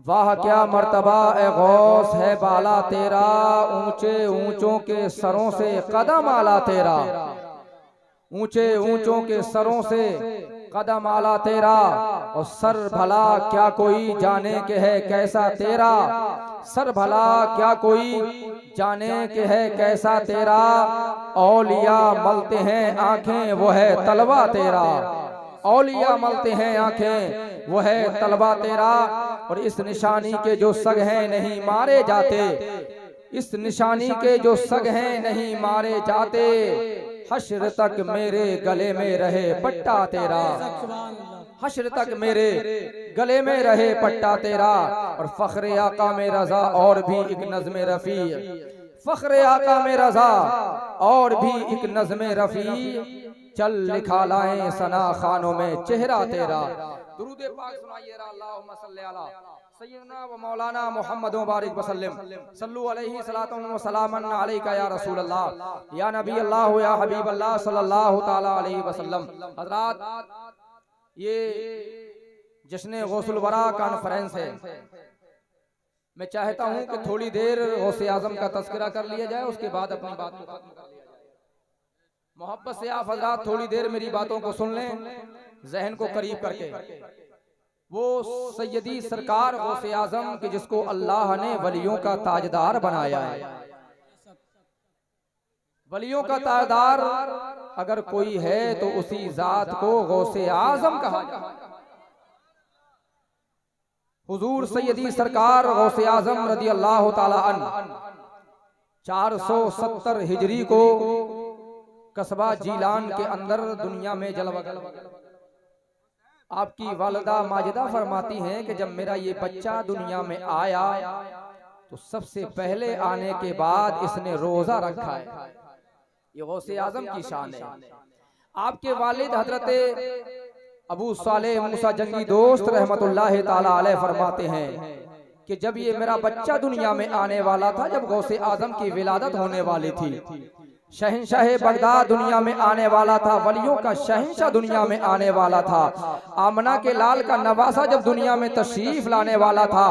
वाह क्या मर्तबा ए गौस है बाला तेरा, ऊंचे ऊंचों के सरों से कदम आला तेरा, ऊंचे ऊंचों के सरों से कदम आला तेरा। और सर भला क्या कोई जाने के है कैसा तेरा, सर भला क्या कोई जाने के है कैसा तेरा। औलिया मलते हैं आंखें वो है तलवा तेरा, औलिया मलते हैं आंखें वो है तलवा तेरा। और इस निशानी के जो सग हैं नहीं मारे जाते, इस निशानी के जो सग हैं नहीं मारे जाते। हश्र तक मेरे गले में रहे पट्टा तेरा, हश्र तक मेरे गले में रहे पट्टा तेरा। और फख्रे आका में रजा और भी एक नज़्म रफ़ी, फख्रे आका में रजा और भी एक नज़्म रफ़ी। चल लिखा लाएं सना खानों में चेहरा तेरा। दुरूद पाक सुनाइए अल्लाहुम्मा सल्ली अला सय्यदना व मौलाना मुहम्मद मुबारक वसल्लम सल्लु अलैहि सलातुन व सलामन अलैका या रसूल अल्लाह या नबी अल्लाह या हबीब अल्लाह सल्लल्लाहु ताला अलैहि वसल्लम। हज़रात, ये जश्न गौसुल वरा कॉन्फ्रेंस है। मैं चाहता हूं कि थोड़ी देर गौसे आजम का तज़किरा कर लिया जाए, उसके बाद अपनी बात को खत्म कर लिया जाए। मोहब्बत से आप हज़रात थोड़ी देर मेरी बातों को सुन लें, जहन को करीब करके। वो सैयदी सरकार गौसे आजम के जिसको अल्लाह ने वलियों का ताजदार बनाया है। वलियों का ताजदार अगर कोई है तो उसी जात को गौसे आजम कहा जाता है। हुजूर सैयदी सरकार गौसे आजम रदी अल्लाह ताला अन्हु 470 हिजरी को कस्बा जीलान के अंदर दुनिया में जलवा। आपकी वालिदा माजिदा फरमाती हैं कि जब मेरा ये बच्चा दुनिया में आया तो सबसे पहले आने के बाद इसने रोजा रखा है। ये गौसे आजम की शान है। आपके वालिद हजरत अबू सालेह मूसा जंगी दोस्त रहमतुल्लाह ताला अलैह फरमाते हैं कि जब ये मेरा बच्चा दुनिया में आने वाला था, जब गौसे आजम की विलादत होने वाली थी, शहंशाह बगदाद दुनिया में आने वाला था, वलियों का शहंशाह दुनिया में आने वाला था, आमना के लाल का नवासा जब दुनिया में तशरीफ लाने वाला था,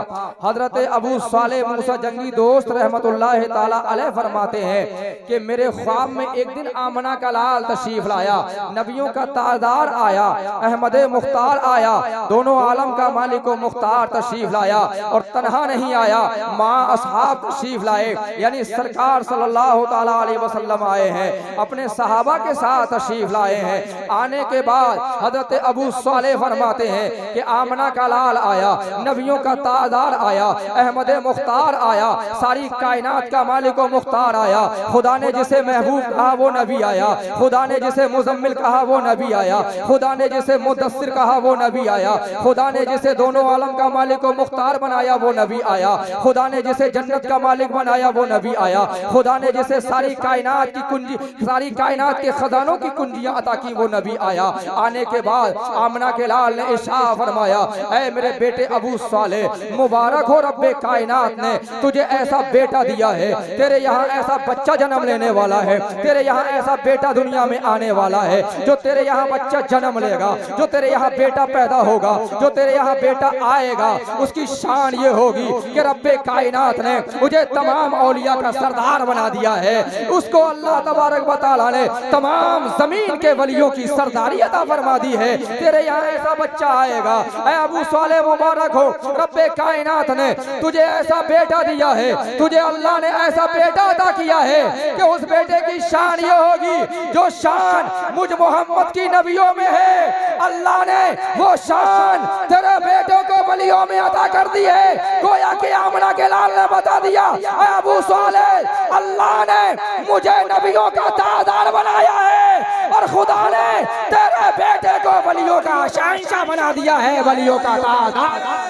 हजरत अबू सालेह मूसा जंगी दोस्त रहमतुल्लाह ताला अलैह फरमाते हैं कि मेरे ख्वाब में एक दिन आमना का लाल तशरीफ लाया, नबियों का ताजदार आया, अहमद मुख्तार आया, दोनों आलम का मालिक व मुख्तार तशरीफ लाया। और तन्हा नहीं आया, माँ असहाब तशरीफ लाए, यानी सरकार सल्लल्लाहु ताला अलैहि वसल्लम आए हैं, अपने सहाबा के साथ तशरीफ लाए हैं। आने के बाद हजरत अबू सालेह फरमाते हैं कि आमना का लाल आया, नबियों का ताजदार आया, अहमद मुख्तार आया, सारी कायनात का मालिक व मुख्तार आया। खुदा ने जिसे महबूब कहा वो नबी आया, खुदा ने जिसे मुजम्मिल कहा वो नबी आया, खुदा ने जिसे मुदस्सिर कहा वो नबी आया, खुदा ने जिसे दोनों आलम का मालिक व मुख्तार बनाया वो नबी आया, खुदा ने जिसे जन्नत का मालिक बनाया वो नबी आया, खुदा ने जिसे सारी कायनात की कुंजी, सारी कायनात के खजानों की कुंजियां अता की वो नबी आया। आने के बाद आमना के लाल ने इरशाद फरमाया, ऐ मेरे बेटे अबू सालेह, मुबारक हो रब्बे कायनात ने तुझे ऐसा बेटा दिया है, तेरे यहाँ ऐसा बच्चा जन्म लेने वाला है, तेरे यहाँ ऐसा बेटा दुनिया में आने वाला है, जो तेरे यहाँ बच्चा जन्म लेगा, जो तेरे यहाँ बेटा पैदा होगा, जो तेरे यहाँ बेटा आएगा, उसकी शान ये होगी कि रब्बे कायनात ने मुझे तमाम औलिया का सरदार बना दिया है। उसको अल्लाह तबारक व तआला ने तमाम जमीन के वलियों की सरदारी अता फरमा दी है। तेरे यहाँ ऐसा बच्चा आएगा, ऐ अबू सालेह मुबारक हो, रब्बे कायनात ने तुझे ऐसा बेटा दिया है, तुझे अल्लाह ने ऐसा बेटा अता किया है कि उस बेटे की शान ये होगी जो शान मुझ मोहम्मद की नबियों में है, अल्लाह ने वो शान तेरे बेटों को वलियों में अता कर दी है। गोया कि आमना के लाल ने बता दिया, ऐ अबू सालेह, अल्लाह ने मुझे नबियों का ताजदार बनाया है और खुदा ने तेरे बेटे को वलियों का शहंशाह बना दिया है, वलियों का ताजदार।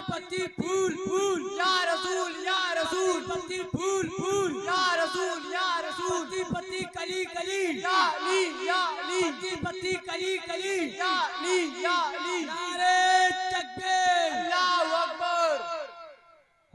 पत्ती फूल फूल या रसूल या रसूल, पत्ती फूल फूल या रसूल या रसूल, पत्ती पत्ती कली कली या अली या अली, पत्ती पत्ती कली कली या अली या अली। नारे तकबीर, अल्लाहू अकबर।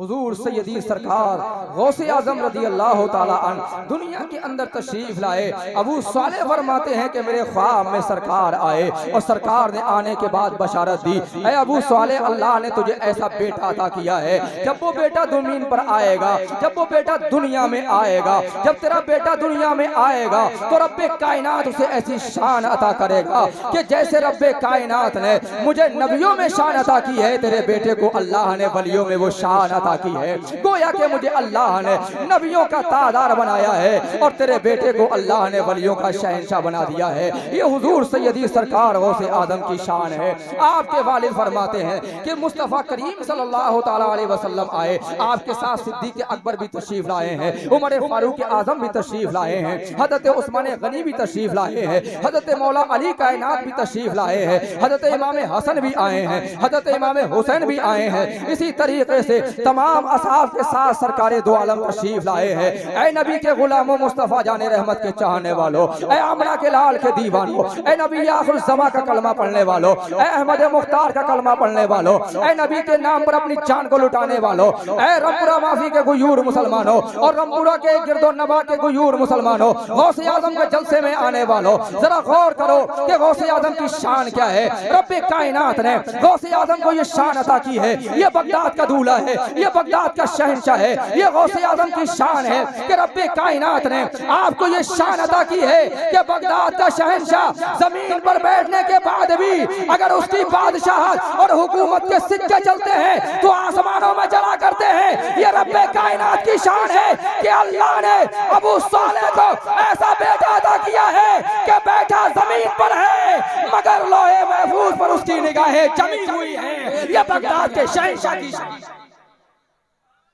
हुजूर सैयदी सरकार गौसे आजम रदी अल्लाह ताला अन्हु दुनिया के अंदर तशरीफ लाए। अबू सालेह फरमाते हैं कि मेरे ख्वाब में सरकार आए और सरकार ने आने के बाद बशारत दी, ऐ अबू सालेह, अल्लाह ने तुझे ऐसा बेटा अता किया है, जब वो बेटा ज़मीन पर आएगा, जब वो बेटा दुनिया में आएगा, जब तेरा बेटा दुनिया में आएगा तो रब्बे कायनात उसे ऐसी शान अता करेगा कि जैसे रब्बे कायनात ने मुझे नबियों में शान अता की है, तेरे बेटे को अल्लाह ने वलियों में वो शान अता की है। गोया कि मुझे अल्लाह ने नबियों का तादार बनाया है और तेरे बेटे को अल्लाह ने वलियों का शहंशाह बना दिया है। ये हुजूर सैयदी सरकार गौसे आदम की शान है। आपके वालिद फरमाते हैं कि मुस्तफ़ा करीम सल्लल्लाहु ताला अलैहि वसल्लम आए, आपके साथ सिद्दीक़ अकबर भी तशरीफ लाए हैं, उमर फारूक आजम भी तशरीफ लाए हैं, हजरत उस्मान गनी भी तशरीफ लाए हैं, हजरत मौला अली कायनात भी तशरीफ लाए हैं, हजरत इमाम हसन भी आए हैं, हजरत इमाम हुसैन भी आए हैं। इसी तरीके से तमाम असहाब के साथ सरकारे दो आलम तशरीफ लाए हैं। ऐ नबी के गुलामों, मुस्तफ़ा जाने रहमत के चाहने वालों, ऐ आमना के लाल के दीवानों, ऐ नबी आखिर ज़मा का कलमा पढ़ने वालों, ऐ अहमद मुख्तार का कलमा पढ़ने वालों, ऐ नबी के नाम पर अपनी जान को लुटाने वालों, ऐ रमपुरा माफी के गुयूर मुसलमानों और रमपुरा के गिरदो नबा के गुयूर मुसलमानों, गौसे आजम के जलसे में आने वालों, जरा गौर करो कि गौसे आजम की शान क्या है। रब्बे कायनात ने गौसे आजम को ये शान अता की है। ये बगदाद का दूल्हा है, ये बगदाद का शहंशाह है, ये गौसे आजम की शान है कि रब्बे कायनात ने आपको ये शान अता की है कि बगदाद का शहंशाह जमीन पर बैठने के बाद भी अगर उसकी बादशाहत और हुकूमत के सिक्के चलते हैं तो आसमानों में चला करते हैं। ये रब्बे कायनात की शान है कि अल्लाह ने अबू सालेह को ऐसा बेटा अता किया है कि बेटा जमीन पर है मगर लोहे महफूज पर उसकी निगाहें जमी हुई हैं। ये बगदाद के शहंशाह की शान।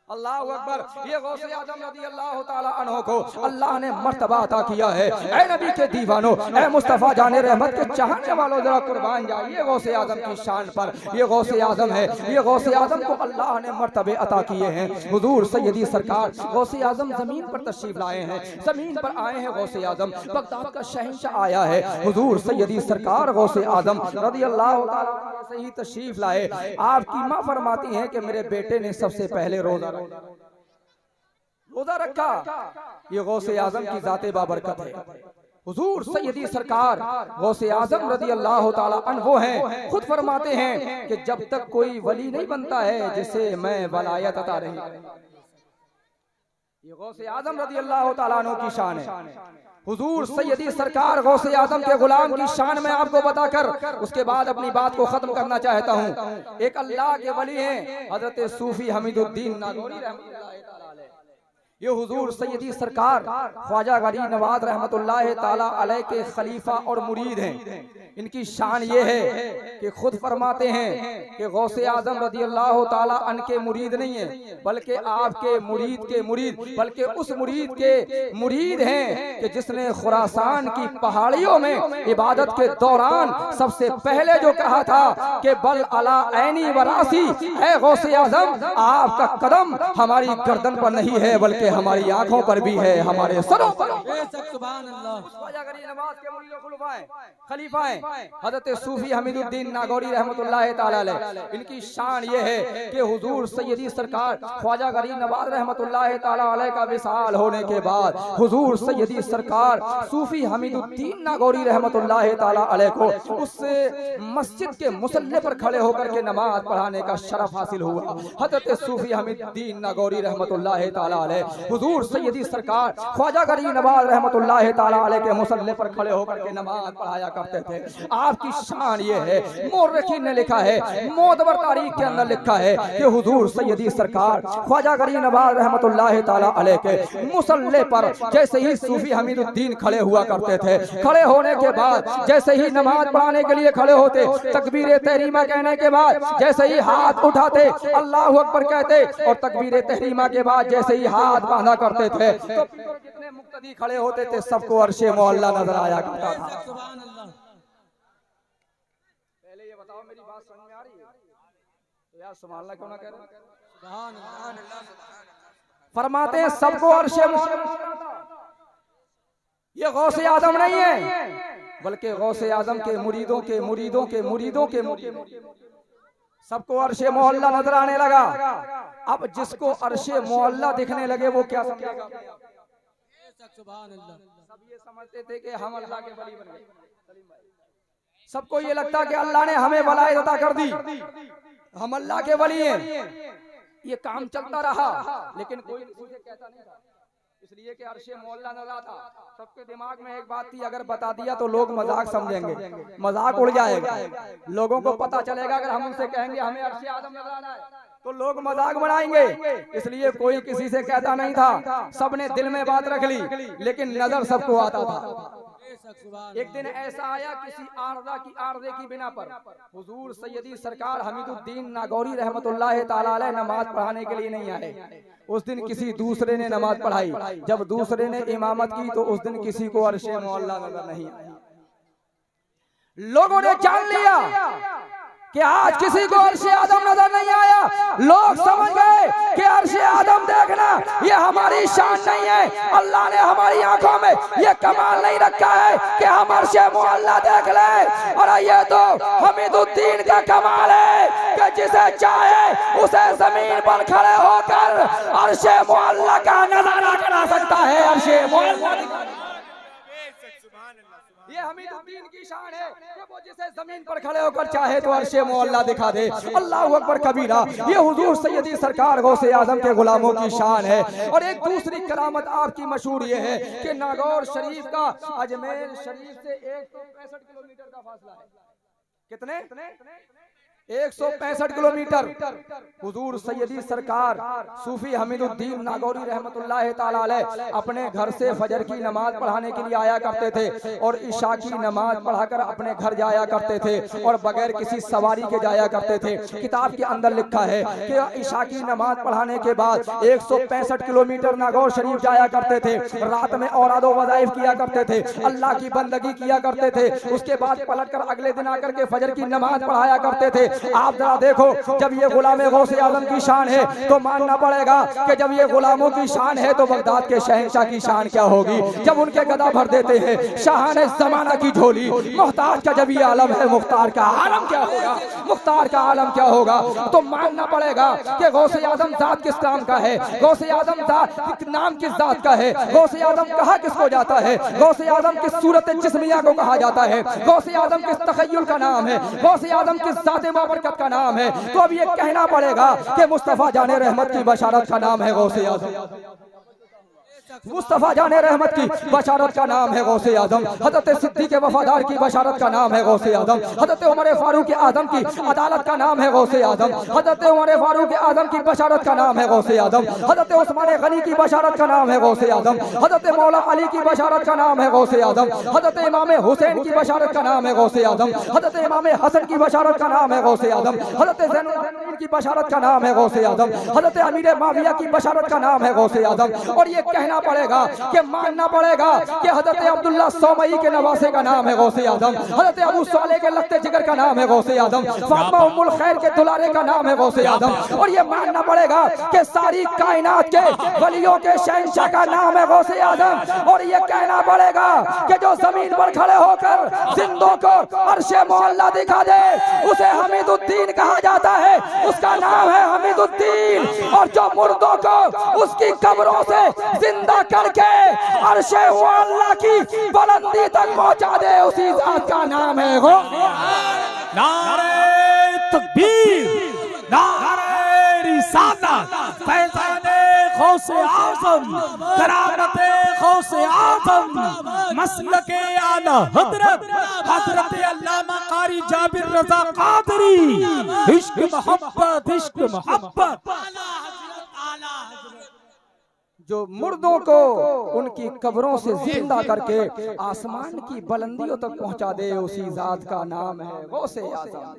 अल्लाह अकबर। ये गौसे आजम रज़ी अल्लाह ताला अन्हु को अल्लाह ने मर्तबा अता किया है। ऐ नबी के दीवानों, ऐ मुस्तफ़ा जाने रहमत के चाहने वालों, जरा कुर्बान जाइए गौसे आजम की शान पर। ये गौसे आजम है, ये गौसे आजम को अल्लाह ने मर्तबे अता किए हैं। हुजूर सैयदी सरकार गौसे आजम जमीन पर तशरीफ लाए हैं, जमीन पर आए हैं गौसे आजम, बगदाद का शहंशाह आया है। हुजूर सैयदी सरकार गौसे आजम रज़ी अल्लाह ताला से ही तशरीफ लाए। आपकी माँ फरमाती हैं कि मेरे बेटे ने सबसे पहले रोजा रखा। ये गौसे आजम की जाते बाबरकत है। हुजूर सैयदी सरकार गौसे आजम रज़ी अल्लाह ताला अन्हु हैं, खुद फरमाते हैं कि जब तक कोई वली नहीं बनता है जिसे मैं वलायत अता नहीं। ये गौसे आजम रज़ी अल्लाह ताला अन्हु की शान है। हुजूर सैयदी सरकार गौसे आजम के गुलाम की शान में आपको बताकर उसके बाद अपनी बात को खत्म करना चाहता हूँ। एक अल्लाह के वली हैं हजरत सूफी हमीदुद्दीन नागौरी रहमतुल्लाह ताला अलैह। ये हुजूर सैयदी सरकार ख्वाजा गरीब नवाज रहमतुल्लाह ताला अलैह के खलीफा और मुरीद हैं। इनकी शान ये है कि खुद फरमाते हैं कि गौसे आजम रज़ी अल्लाह ताला अन के मुरीद नहीं है बल्कि आपके मुरीद के मुरीद, बल्कि उस मुरीद के मुरीद हैं कि जिसने खुरासान की पहाड़ियों में इबादत के दौरान सबसे पहले जो कहा था कि बल अला ऐनी वरासी, है गौसे आजम आपका कदम हमारी गर्दन पर नहीं है बल्कि हमारी आंखों पर भी है, हमारे सरों पर। खलीफा हजरत सूफी हमीदुद्दीन नागौरी रहमतुल्लाह ताला अलैह। इनकी शान ये है कि हुजूर सैयदी सरकार ख्वाजा गरीब नवाज रहमतुल्लाह ताला अलैह का विसाल होने के बाद हुजूर सैयदी सरकार सूफी हमीदुद्दीन नागौरी रहमतुल्लाह ताला अलैह को उस मस्जिद के मुसल्ले पर खड़े होकर के नमाज पढ़ाने का शरफ हासिल हुआ। हजरत सूफी हमीदुद्दीन नागौरी रहमतुल्लाह ताला अलैह हुजूर सैयदी सरकार ख्वाजा गरीब नवाज रहमतुल्लाह ताला अलैह के मुसल्ले पर खड़े होकर के नमाज पढ़ाया करते थे। आपकी शान ये है, मोर्रखीन ने लिखा है, मोतबर तारीख के अंदर लिखा है कि हुजूर सैयदी सरकार ख्वाजा गरीब नवाज रहमतुल्लाह ताला अलैह के मुसल्ले पर जैसे ही सूफी हमीदुद्दीन खड़े हुआ करते थे, खड़े होने के बाद जैसे ही नमाज पढ़ाने के लिए खड़े होते, तकबीर तहरीमा कहने के बाद जैसे ही हाथ उठाते अल्लाह अकबर कहते और तकबीर तहरीमा के बाद जैसे ही हाथ बांधा करते थे तो जितने मुक्तदी खड़े होते थे सबको अर्शे मोहल्ला नजर आया करता था। पहले ये बताओ मेरी बात समझ में आ रही है? तो यार संभालना क्यों ना कह रहे? फरमाते हैं सबको अर्शे मोहल्ला। ये गौसे आजम नहीं है बल्कि गौसे आजम के मुरीदों के मुरीदों के मुरीदों के मुरीद सबको अर्शे मोहल्ला नजर आने लगा। अब जिसको अर्शे मोहल्ला दिखने लगे वो क्या समझेगा? सब ये समझते थे कि हम अल्लाह के वली बन गए। सबको ये लगता कि अल्लाह ने हमें वलायत अता कर दी, हम अल्लाह के वली हैं। ये काम चलता रहा लेकिन कोई किसी से कहता नहीं था, इसलिए कि अर्शे मोहल्ला नजर था। सबके दिमाग में एक बात थी, अगर बता दिया तो लोग मजाक समझेंगे, मजाक उड़ जाएगा। लोगों को पता चलेगा अगर हम उनसे कहेंगे हमें अर्शे आदम नजर आना है तो लोग मजाक बनाएंगे। इसलिए कोई किसी से कहता नहीं था, सबने दिल में बात रख ली, लेकिन नजर सबको आता था। एक दिन ऐसा आया किसी आर्दे की बिना पर हुजूर सैयदी सरकार हमीदुद्दीन नागौरी रहमतुल्लाह ताला अलैह नमाज पढ़ाने के लिए नहीं आए। उस दिन किसी दूसरे ने नमाज पढ़ाई। जब दूसरे ने इमामत की तो उस दिन किसी को अर्शे मोहल्ला नजर नहीं आया। लोगों ने जान लिया कि आज किसी को अर्शे आदम नजर नहीं आया। लोग समझ गए कि अर्शे आदम देखना ये हमारी शान नहीं है। अल्लाह ने हमारी आंखों में ये कमाल नहीं रखा है कि हम अर्शे मोहल्ला देख लें। और ये तो हमीदुद्दीन का कमाल है कि जिसे चाहे उसे जमीन पर खड़े होकर अर्शे मोहल्ला का नजारा करा सकता है। अर्शे मोहल्ला ये हमीदुद्दीन की शान है कि वो जिसे जमीन पर खड़े होकर चाहे तो अर्शे मोहल्ला दिखा दे। अल्लाहु अकबर कबीरा। ये हुजूर सैयदी सरकार गौसे आजम के गुलामों की शान है। और एक दूसरी करामत आपकी मशहूर ये है कि नागौर शरीफ का अजमेर शरीफ से 165 किलोमीटर का फासला है। कितने? 165 किलोमीटर। हुजूर सैयदी सरकार सूफी हमीदुद्दीन नागौरी रहमतुल्लाह ताला अलैह अपने घर से फजर की नमाज पढ़ाने के लिए आया करते थे और इशा की नमाज पढ़ाकर अपने घर जाया करते थे और बगैर किसी सवारी के जाया करते थे। किताब के अंदर लिखा है कि इशा की नमाज पढ़ाने के बाद 165 किलोमीटर नागौर शरीफ जाया करते थे। रात में औरादो वज़ाइफ किया करते थे, अल्लाह की बंदगी किया करते थे। उसके बाद पलट कर अगले दिन आकर के फजर की नमाज पढ़ाया करते थे। आप जरा देखो, जब ये गुलामे गौसे आजम की शान है तो मानना पड़ेगा कि जब ये गुलामों की शान है तो बगदाद के शहंशाह की शान क्या होगी। जब उनके गदा भर देते हैं शाहाने जमाना की झोली। मुख्तार का जब ये आलम है, मुख्तार का आलम क्या होगा, मुख्तार का आलम क्या होगा। तो मानना पड़ेगा कि गौसे आजम जात किस नाम का है, गौसे आजम जात नाम किस जात का है, गौसे आजम कहा किसको जाता है, गौसे आजम किस सूरत जिस्मिया को कहा जाता है, गौसे आजम किस तखय्युल का नाम है, गौसे आजम किस जात बाबरकत का नाम है। तो अब ये कहना पड़ेगा कि मुस्तफा जाने रहमत की बशारत का नाम है गौसे आजम। मुस्तफा जाने रहमत की बशारत का नाम है गौसे आजम। हजरत सिद्दीक वफादार की बशारत का नाम है गौसे आजम। हजरत उमर फारूक आजम की अदालत का नाम है गौसे आजम। हजरत उमर फारूक आजम की बशारत का नाम है गौसे आजम। हजरत उस्मान गनी की बशारत का नाम है गौसे आजम। हजरत मौला अली की बशारत का नाम है गौसे आजम। हजरत इमाम हुसैन की बशारत का नाम है गौसे आजम। हजरत इमाम हसन की बशारत का नाम है गौसे आजम। हजरत ज़ैनुल की बशारत का नाम है गौसे आजम। हजरत अमीर माविया की बशारत का नाम है गौसे आजम। और ये कहना पड़ेगा कि मानना पड़ेगा कि हजरत अब्दुल्ला सौमई के नवासे का नाम है गौसे आजम। हजरत अबू साले के लखते जिगर का नाम है गौसे आजम। फातिमा उम्मुल खैर के दुलारे का नाम है गौसे आजम। और ये मानना पड़ेगा कि सारी कायनात के वलियों के शहंशाह का नाम है गौसे आजम। और ये कहना पड़ेगा कि जो जमीन पर खड़े होकर जिंदों को अर्शे मोहल्ला दिखा दे उसे हमीदुद्दीन कहा जाता है, उसका नाम है हमीदुद्दीन। और जो मुर्दों को उसकी कब्रों से जिंदा करके अर्शे अल्लाह की बुलंदी तक पहुंचा दे उसी जात का नाम है गो। नारे तकबीर, नारे रिसालत, फैज़ाने गौसे आज़म, करामते गौसे आज़म, मसलके आला हज़रत हज़रत अल्लामा कारी जाबिर रज़ा क़ादरी। इश्क मोहब्बत, इश्क मोहब्बत। जो मुर्दों को उनकी कब्रों से जिंदा करके आसमान की बुलंदियों तक पहुंचा दे उसी जात का नाम है गौसे आजम।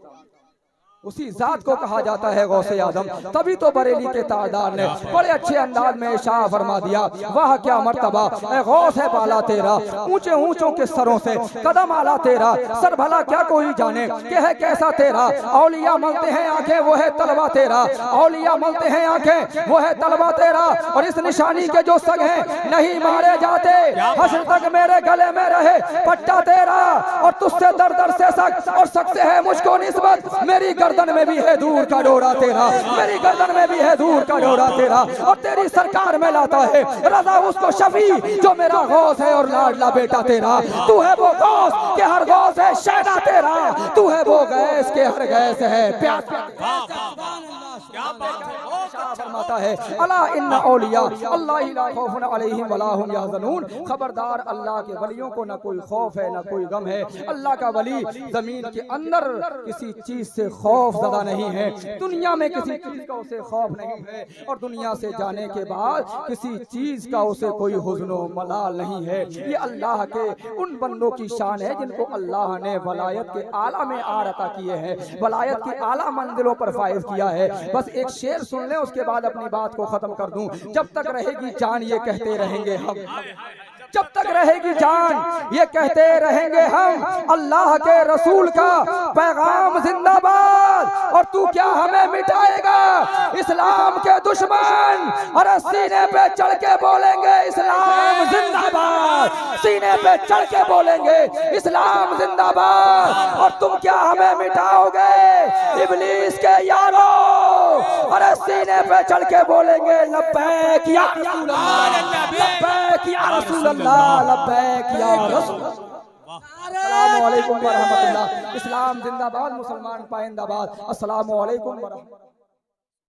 उसी जात को कहा जाता है गौसे आजम। तभी तो बरेली के ताजदार ने बड़े अच्छे अंदाज में इशारा फरमा दिया, वाह क्या मर्तबा ए गौस है बाला तेरा, ऊंचे ऊंचों के सरों से कदम आला तेरा, सर भला क्या कोई जाने कि है कैसा तेरा। औलिया मलते हैं आंखें वो है तलवा तेरा, औलिया मलते हैं आंखें वो है तलवा तेरा। और इस निशानी के जो सग हैं नहीं मारे जाते, हश्र तक मेरे गले में रहे पट्टा तेरा। और तुझसे दर दर से सग और सग से है मुझको निस्बत, मेरी गर्दन में भी है दूर का डोरा तेरा, मेरी गर्दन में भी है दूर का डोरा तेरा, और तेरी सरकार में लाता है रजा उसको शफी जो मेरा गौस है और लाडला बेटा तेरा। तू है वो गौस के हर गौस है शैदा तेरा, तू है वो गैस के हर गैस है प्यास। फरमाता है अला इन्ना औलिया अल्लाह ला खौफुन अलैहिम वला हुम यहज़नून, खबरदार अल्लाह के वलियों को न कोई खौफ है न कोई गम है। अल्लाह का वली जमीन के अंदर किसी चीज से खौफ ज़दा नहीं है, दुनिया में किसी चीज का उसे खौफ नहीं है, और दुनिया से जाने के बाद किसी चीज का उसे कोई हुज़्नो मलाल नहीं है। ये अल्लाह के उन बंदों की शान है जिनको अल्लाह ने वलायत के आला में आरता किए हैं, वलायत की आला मंजिलों पर फाइज किया है। बस एक शेर सुन ले, उसके बाद अपनी बात को खत्म कर दूं। जब तक रहेगी जान ये कहते रहेंगे हम, जब तक रहेगी जान ये कहते रहेंगे हम, अल्लाह के रसूल का पैगाम जिंदाबाद। और तू क्या हमें मिटाएगा इस्लाम के दुश्मन, अरे सीने पे चढ़ के बोलेंगे इस्लाम जिंदाबाद, सीने पे चढ़ के बोलेंगे इस्लाम जिंदाबाद। और तुम क्या हमें मिटाओगे इब्लीस के यारों, अरे सीने पे चढ़ के बोलेंगे लब्बैक या रसूल अल्लाह, लब्बैक या रसूल अल्लाह, लब्बैक या रसूल। अस्सलामु अलैकुम व रहमतुल्लाह। इस्लाम जिंदाबाद, मुसलमान पाइंदाबाद। अस्सलामु अलैकुम व रहमतुल्लाह।